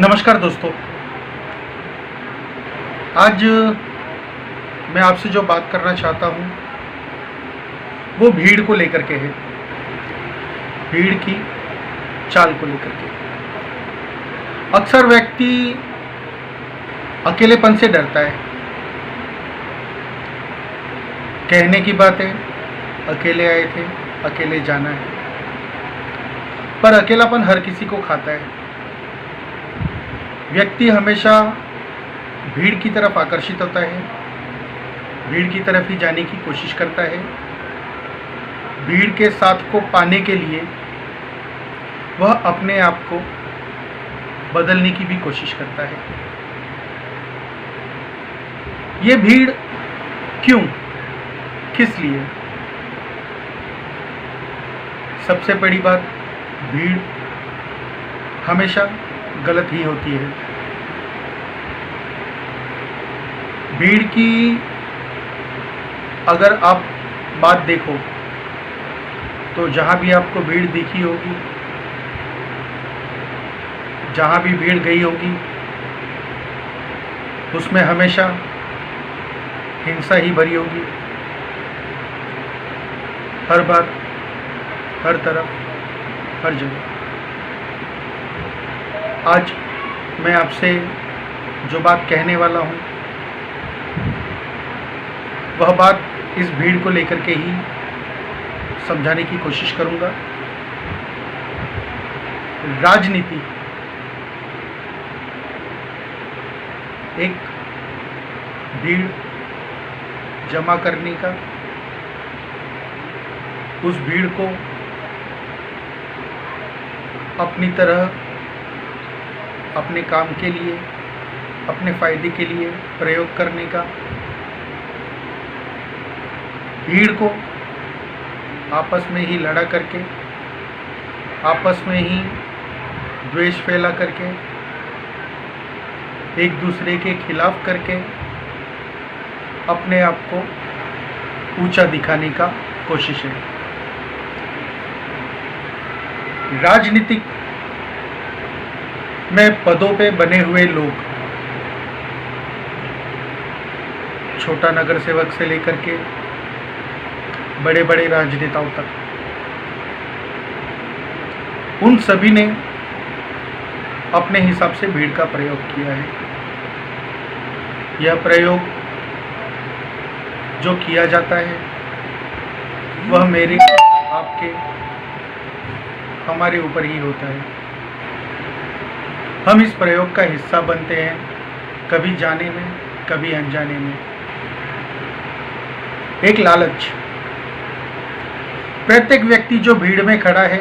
नमस्कार दोस्तों। आज मैं आपसे जो बात करना चाहता हूँ वो भीड़ को लेकर के है, भीड़ की चाल को लेकर के। अक्सर व्यक्ति अकेलेपन से डरता है। कहने की बात है, अकेले आए थे, अकेले जाना है, पर अकेलापन हर किसी को खाता है। व्यक्ति हमेशा भीड़ की तरफ आकर्षित होता है, भीड़ की तरफ ही जाने की कोशिश करता है। भीड़ के साथ को पाने के लिए वह अपने आप को बदलने की भी कोशिश करता है। ये भीड़ क्यों, किस लिए? सबसे बड़ी बात, भीड़ हमेशा गलत ही होती है। भीड़ की अगर आप बात देखो तो जहाँ भी आपको भीड़ दिखी होगी, जहाँ भी भीड़ गई होगी, उसमें हमेशा हिंसा ही भरी होगी। हर बार, हर तरफ, हर जगह। आज मैं आपसे जो बात कहने वाला हूँ वह बात इस भीड़ को लेकर के ही समझाने की कोशिश करूँगा। राजनीति एक भीड़ जमा करने का, उस भीड़ को अपनी तरह अपने काम के लिए, अपने फायदे के लिए प्रयोग करने का, भीड़ को आपस में ही लड़ा करके, आपस में ही द्वेष फैला करके, एक दूसरे के खिलाफ करके अपने आप को ऊंचा दिखाने का कोशिश है। राजनीतिक में पदों पे बने हुए लोग, छोटा नगर सेवक से लेकर के बड़े बड़े राजनेताओं तक, उन सभी ने अपने हिसाब से भीड़ का प्रयोग किया है। यह प्रयोग जो किया जाता है वह मेरे, आपके, हमारे ऊपर ही होता है। हम इस प्रयोग का हिस्सा बनते हैं, कभी जाने में, कभी अनजाने में। एक लालच। प्रत्येक व्यक्ति जो भीड़ में खड़ा है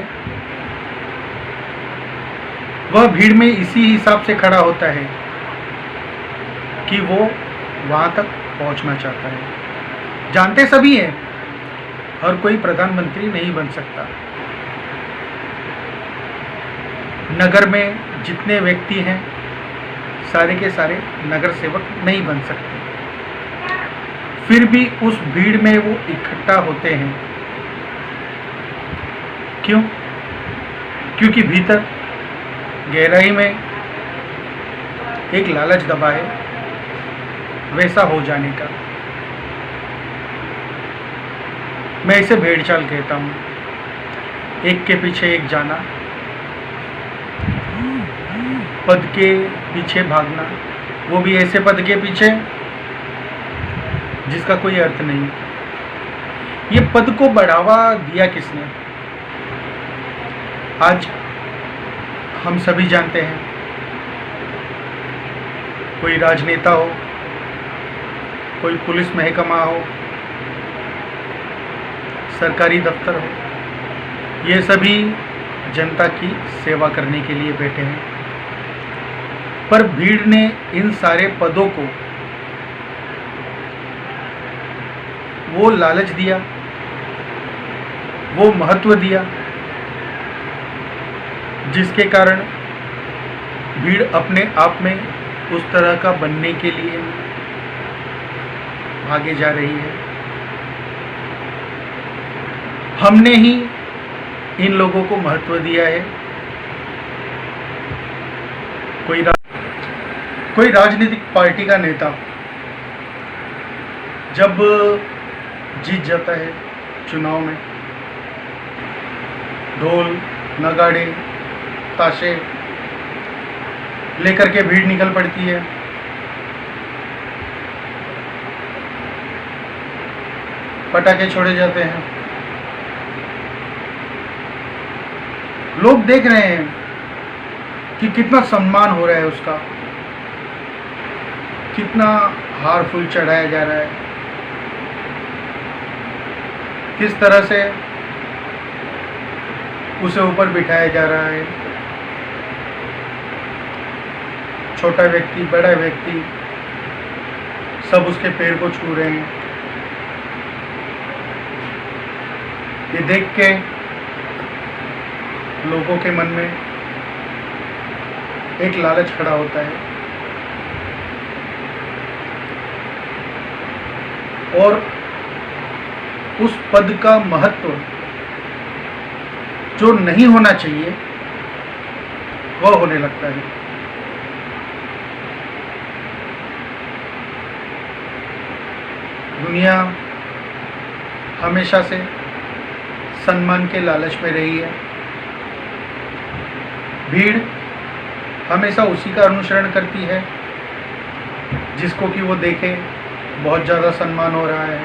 वह भीड़ में इसी हिसाब से खड़ा होता है कि वो वहां तक पहुंचना चाहता है। जानते सभी हैं, हर कोई प्रधानमंत्री नहीं बन सकता। नगर में जितने व्यक्ति हैं सारे के सारे नगर सेवक नहीं बन सकते। फिर भी उस भीड़ में वो इकट्ठा होते हैं। क्यों? क्योंकि भीतर गहराई में एक लालच दबा है वैसा हो जाने का। मैं इसे भेड़ चाल कहता हूँ। एक के पीछे एक जाना, पद के पीछे भागना, वो भी ऐसे पद के पीछे जिसका कोई अर्थ नहीं। ये पद को बढ़ावा दिया किसने? आज हम सभी जानते हैं, कोई राजनेता हो, कोई पुलिस महकमा हो, सरकारी दफ्तर हो, ये सभी जनता की सेवा करने के लिए बैठे हैं। पर भीड़ ने इन सारे पदों को वो लालच दिया, वो महत्व दिया, जिसके कारण भीड़ अपने आप में उस तरह का बनने के लिए भागे जा रही है। हमने ही इन लोगों को महत्व दिया है। कोई कोई राजनीतिक पार्टी का नेता जब जीत जाता है चुनाव में, ढोल नगाड़े ताशे लेकर के भीड़ निकल पड़ती है। पटाखे छोड़े जाते हैं। लोग देख रहे हैं कि कितना सम्मान हो रहा है उसका, कितना हार फूल चढ़ाया जा रहा है, किस तरह से उसे ऊपर बिठाया जा रहा है। छोटा व्यक्ति बड़ा व्यक्ति सब उसके पैर को छू रहे हैं। ये देख के लोगों के मन में एक लालच खड़ा होता है और उस पद का महत्व जो नहीं होना चाहिए वह होने लगता है। दुनिया हमेशा से सम्मान के लालच में रही है। भीड़ हमेशा उसी का अनुसरण करती है जिसको कि वो देखे बहुत ज़्यादा सम्मान हो रहा है,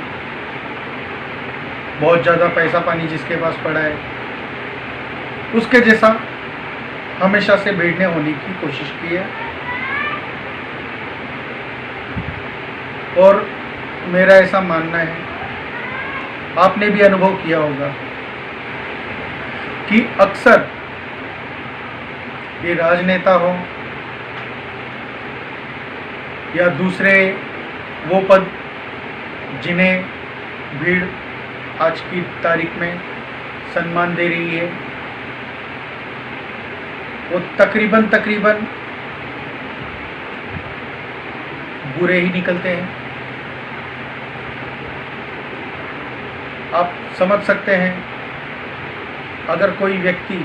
बहुत ज़्यादा पैसा पानी जिसके पास पड़ा है, उसके जैसा हमेशा से भीड़ ने होने की कोशिश की है। और मेरा ऐसा मानना है, आपने भी अनुभव किया होगा कि अक्सर ये राजनेता हो या दूसरे वो पद जिन्हें भीड़ आज की तारीख में सम्मान दे रही है, वो तकरीबन बुरे ही निकलते हैं। आप समझ सकते हैं, अगर कोई व्यक्ति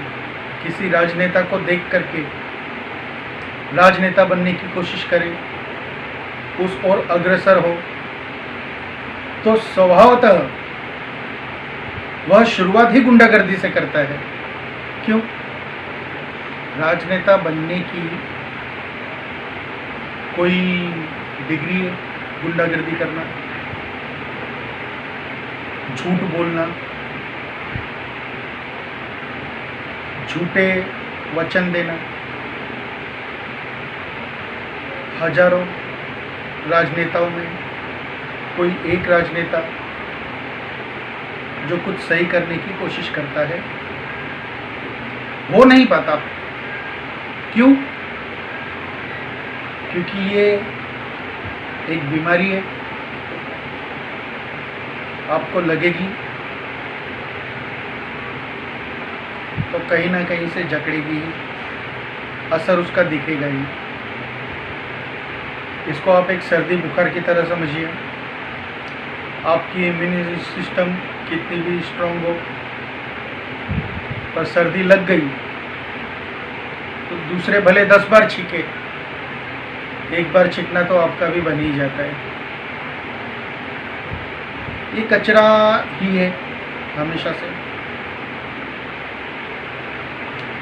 किसी राजनेता को देख करके राजनेता बनने की कोशिश करे, उस ओर अग्रसर हो, तो स्वभावतः वह शुरुआत ही गुंडागर्दी से करता है। क्यों? राजनेता बनने की कोई डिग्री है गुंडागर्दी करना, झूठ बोलना, झूठे वचन देना। हजारों राजनेताओं में कोई एक राजनेता जो कुछ सही करने की कोशिश करता है, हो नहीं पाता। क्यों? क्योंकि ये एक बीमारी है, आपको लगेगी तो कहीं ना कहीं से जकड़ेगी ही, असर उसका दिखेगा ही। इसको आप एक सर्दी बुखार की तरह समझिए। आपकी इम्यूनिटी सिस्टम कितनी भी स्ट्रांग हो, पर सर्दी लग गई तो दूसरे भले 10 बार छींके, एक बार छींकना तो आपका भी बन ही जाता है। ये कचरा ही है हमेशा से।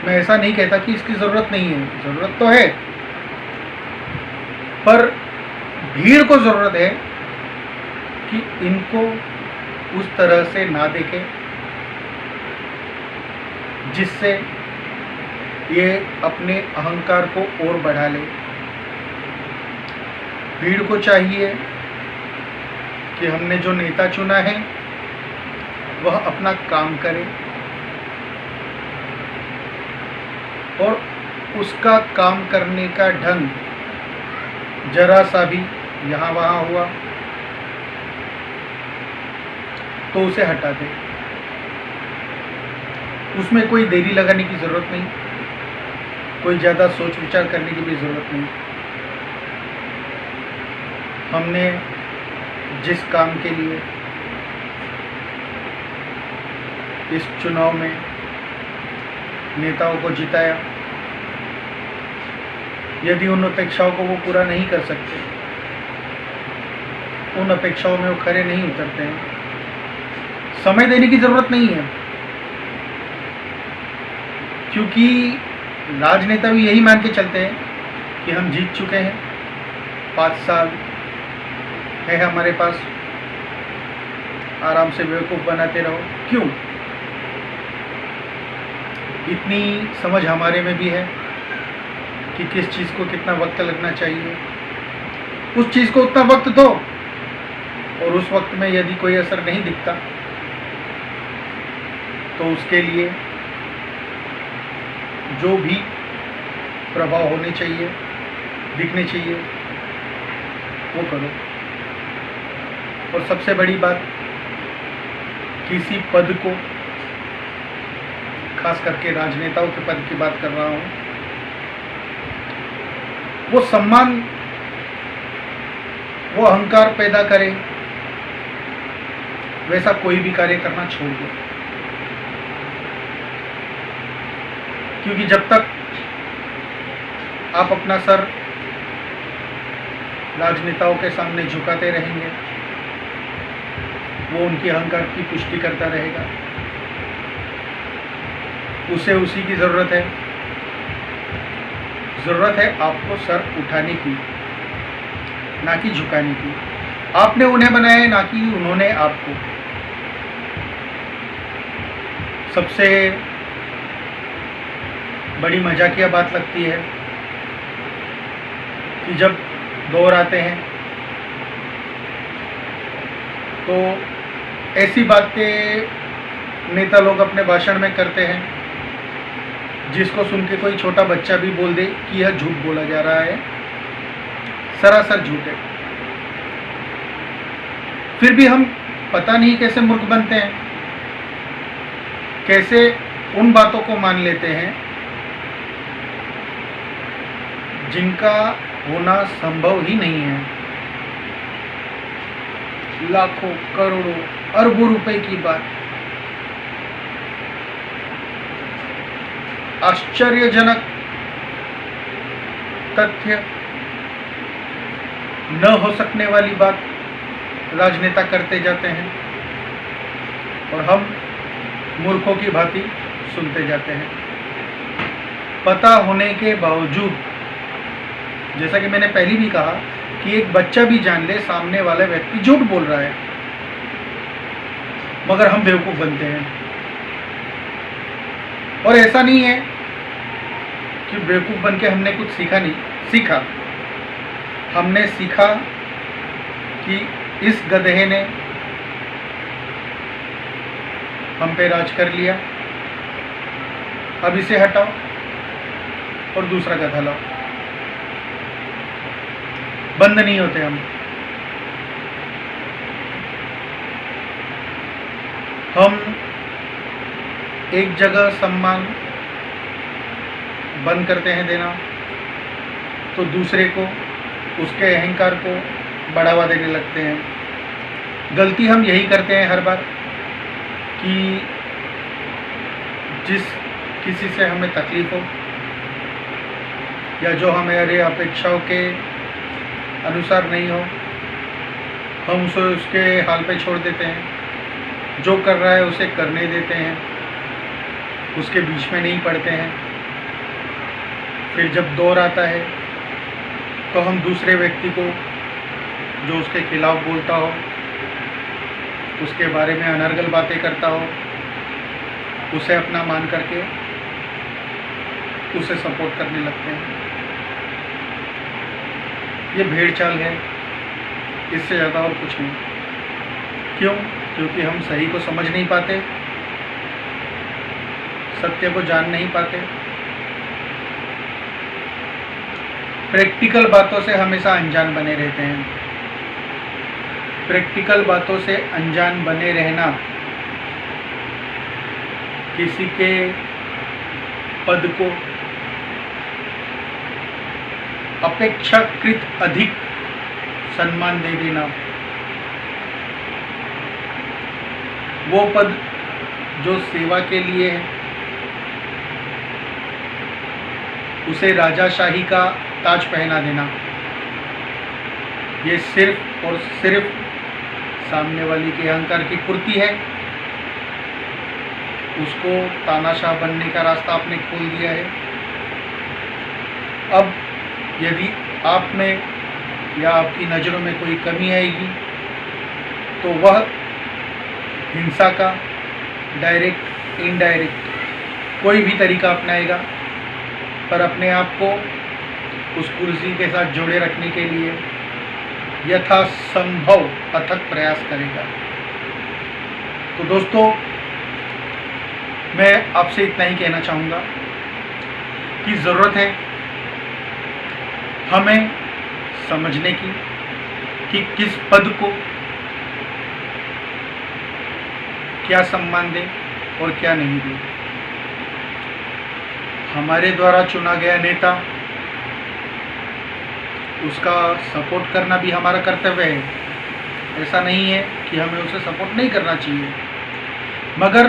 मैं ऐसा नहीं कहता कि इसकी ज़रूरत नहीं है, ज़रूरत तो है, पर भीड़ को ज़रूरत है कि इनको उस तरह से ना देखें जिससे ये अपने अहंकार को और बढ़ा ले। भीड़ को चाहिए कि हमने जो नेता चुना है वह अपना काम करे और उसका काम करने का ढंग जरा सा भी यहाँ वहाँ हुआ तो उसे हटा दे। उसमें कोई देरी लगाने की ज़रूरत नहीं, कोई ज़्यादा सोच विचार करने की भी ज़रूरत नहीं। हमने जिस काम के लिए इस चुनाव में नेताओं को जिताया, यदि उन अपेक्षाओं को वो पूरा नहीं कर सकते, उन अपेक्षाओं में वो खरे नहीं उतरते हैं, समय देने की ज़रूरत नहीं है, क्योंकि राजनेता भी यही मान के चलते हैं कि हम जीत चुके हैं, 5 साल है हमारे पास, आराम से बेवकूफ़ बनाते रहो। क्यों? इतनी समझ हमारे में भी है कि किस चीज़ को कितना वक्त लगना चाहिए, उस चीज़ को उतना वक्त दो, और उस वक्त में यदि कोई असर नहीं दिखता तो उसके लिए जो भी प्रभाव होने चाहिए, दिखने चाहिए, वो करो। और सबसे बड़ी बात, किसी पद को, खास करके राजनेताओं के पद की बात कर रहा हूँ, वो सम्मान, वो अहंकार पैदा करे, वैसा कोई भी कार्य करना छोड़ दो। क्योंकि जब तक आप अपना सर राजनेताओं के सामने झुकाते रहेंगे, वो उनकी अहंकार की पुष्टि करता रहेगा। उसे उसी की ज़रूरत है। ज़रूरत है आपको सर उठाने की, ना कि झुकाने की। आपने उन्हें बनाया है, ना कि उन्होंने आपको। सबसे बड़ी मजाकिया बात लगती है कि जब दौर आते हैं तो ऐसी बातें नेता लोग अपने भाषण में करते हैं जिसको सुन के कोई छोटा बच्चा भी बोल दे कि यह झूठ बोला जा रहा है, सरासर झूठ है। फिर भी हम पता नहीं कैसे मूर्ख बनते हैं, कैसे उन बातों को मान लेते हैं जिनका होना संभव ही नहीं है। लाखों, करोड़ों, अरबों रुपए की बात, आश्चर्यजनक तथ्य, न हो सकने वाली बात राजनेता करते जाते हैं और हम मूर्खों की भांति सुनते जाते हैं। पता होने के बावजूद, जैसा कि मैंने पहले भी कहा कि एक बच्चा भी जान ले सामने वाला व्यक्ति झूठ बोल रहा है, मगर हम बेवकूफ़ बनते हैं। और ऐसा नहीं है कि बेवकूफ़ बन के हमने कुछ सीखा नहीं, सीखा। हमने सीखा कि इस गधे ने हम पे राज कर लिया, अब इसे हटाओ और दूसरा गधा लाओ। बंद नहीं होते हम एक जगह सम्मान बंद करते हैं देना, तो दूसरे को, उसके अहंकार को बढ़ावा देने लगते हैं। गलती हम यही करते हैं हर बार कि जिस किसी से हमें तकलीफ हो या जो हमारे अपेक्षाओं के अनुसार नहीं हो, हम उसे उसके हाल पे छोड़ देते हैं। जो कर रहा है उसे करने देते हैं, उसके बीच में नहीं पड़ते हैं। फिर जब दौर आता है तो हम दूसरे व्यक्ति को जो उसके खिलाफ बोलता हो, उसके बारे में अनर्गल बातें करता हो, उसे अपना मान करके उसे सपोर्ट करने लगते हैं। ये भेड़ चाल है, इससे ज़्यादा और कुछ नहीं। क्यों? क्योंकि हम सही को समझ नहीं पाते, सत्य को जान नहीं पाते, प्रैक्टिकल बातों से हमेशा अनजान बने रहते हैं। प्रैक्टिकल बातों से अनजान बने रहना किसी के पद को अपेक्षाकृत अधिक सम्मान दे देना, वो पद जो सेवा के लिए है, उसे राजाशाही का ताज पहना देना, ये सिर्फ और सिर्फ सामने वाली के अहंकार की पूर्ति है। उसको तानाशाह बनने का रास्ता आपने खोल दिया है। अब यदि आप में या आपकी नज़रों में कोई कमी आएगी तो वह हिंसा का डायरेक्ट इनडायरेक्ट कोई भी तरीका अपनाएगा, पर अपने आप को उस कुर्सी के साथ जोड़े रखने के लिए यथासंभव अथक प्रयास करेगा। तो दोस्तों, मैं आपसे इतना ही कहना चाहूँगा कि ज़रूरत है हमें समझने की कि किस पद को क्या सम्मान दें और क्या नहीं दें। हमारे द्वारा चुना गया नेता, उसका सपोर्ट करना भी हमारा कर्तव्य है। ऐसा नहीं है कि हमें उसे सपोर्ट नहीं करना चाहिए, मगर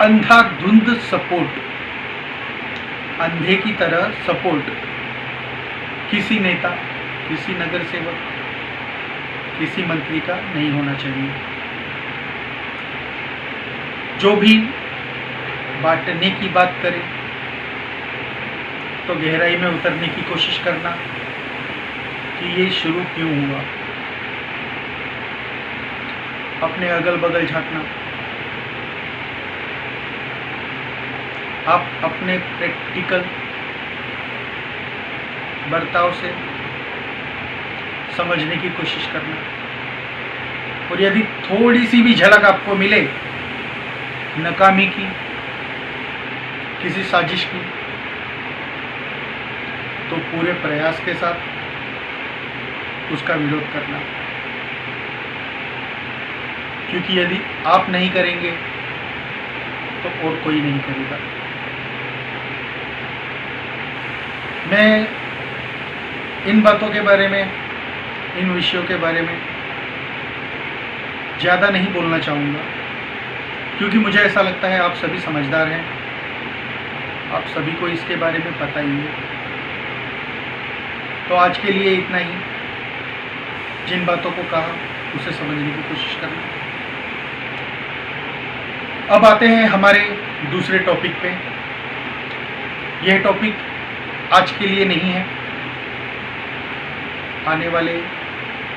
अंधाधुंध सपोर्ट, अंधे की तरह सपोर्ट किसी नेता, किसी नगर सेवक, किसी मंत्री का नहीं होना चाहिए। जो भी बांटने की बात करे तो गहराई में उतरने की कोशिश करना कि ये शुरू क्यों हुआ। अपने अगल बगल झांकना, आप अपने प्रैक्टिकल बर्ताव से समझने की कोशिश करना, और यदि थोड़ी सी भी झलक आपको मिले नाकामी की, किसी साजिश की, तो पूरे प्रयास के साथ उसका विरोध करना, क्योंकि यदि आप नहीं करेंगे तो और कोई नहीं करेगा। मैं इन बातों के बारे में, इन विषयों के बारे में ज़्यादा नहीं बोलना चाहूँगा, क्योंकि मुझे ऐसा लगता है आप सभी समझदार हैं, आप सभी को इसके बारे में पता ही है। तो आज के लिए इतना ही। जिन बातों को कहा उसे समझने की कोशिश करना। अब आते हैं हमारे दूसरे टॉपिक पे। यह टॉपिक आज के लिए नहीं है, आने वाले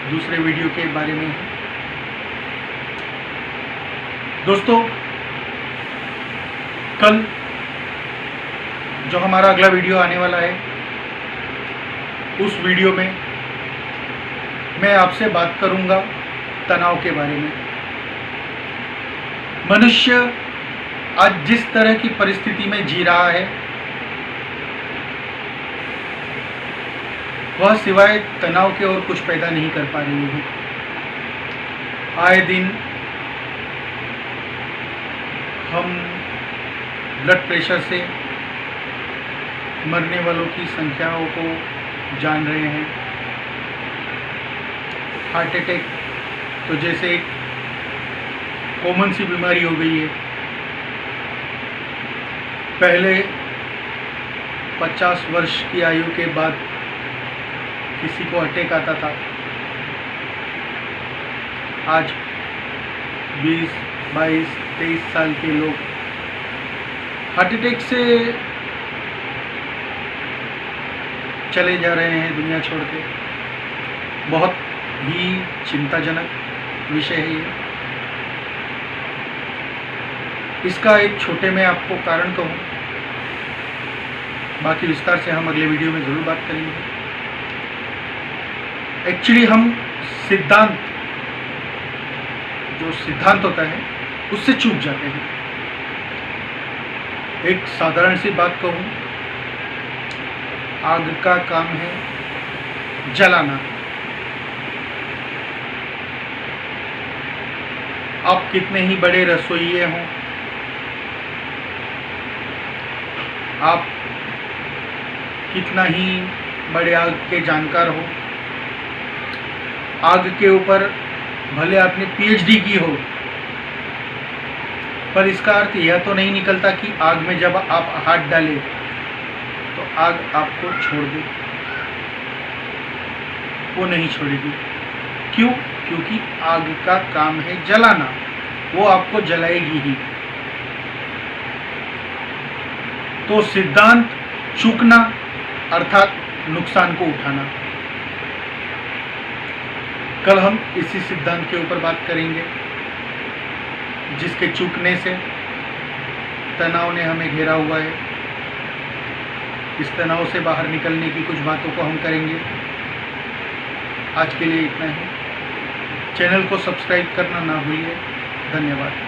दूसरे वीडियो के बारे में है। दोस्तों, कल जो हमारा अगला वीडियो आने वाला है, उस वीडियो में मैं आपसे बात करूंगा तनाव के बारे में। मनुष्य आज जिस तरह की परिस्थिति में जी रहा है, वह सिवाय तनाव के और कुछ पैदा नहीं कर पा रही है। आए दिन हम ब्लड प्रेशर से मरने वालों की संख्याओं को जान रहे हैं। हार्ट अटैक तो जैसे एक कॉमन सी बीमारी हो गई है। पहले 50 वर्ष की आयु के बाद किसी को अटैक आता था, आज 20, 22, 23 साल के लोग हार्ट अटैक से चले जा रहे हैं दुनिया छोड़ के। बहुत ही चिंताजनक विषय है ये। इसका एक छोटे में आपको कारण कहूँ, बाकी विस्तार से हम अगले वीडियो में ज़रूर बात करेंगे। एक्चुअली हम सिद्धांत, जो सिद्धांत होता है, उससे चूक जाते हैं। एक साधारण सी बात कहूँ, आग का काम है जलाना। आप कितने ही बड़े रसोइये हों, आप कितना ही बड़े आग के जानकार हो, आग के ऊपर भले आपने पीएचडी की हो, पर इसका अर्थ यह तो नहीं निकलता कि आग में जब आप हाथ डालें तो आग आपको छोड़ दे, वो नहीं छोड़ेगी। क्यों? क्योंकि आग का काम है जलाना, वो आपको जलाएगी ही। तो सिद्धांत चूकना अर्थात नुकसान को उठाना। कल हम इसी सिद्धांत के ऊपर बात करेंगे, जिसके चूकने से तनाव ने हमें घेरा हुआ है। इस तनाव से बाहर निकलने की कुछ बातों को हम करेंगे। आज के लिए इतना ही। चैनल को सब्सक्राइब करना ना भूलिए। धन्यवाद।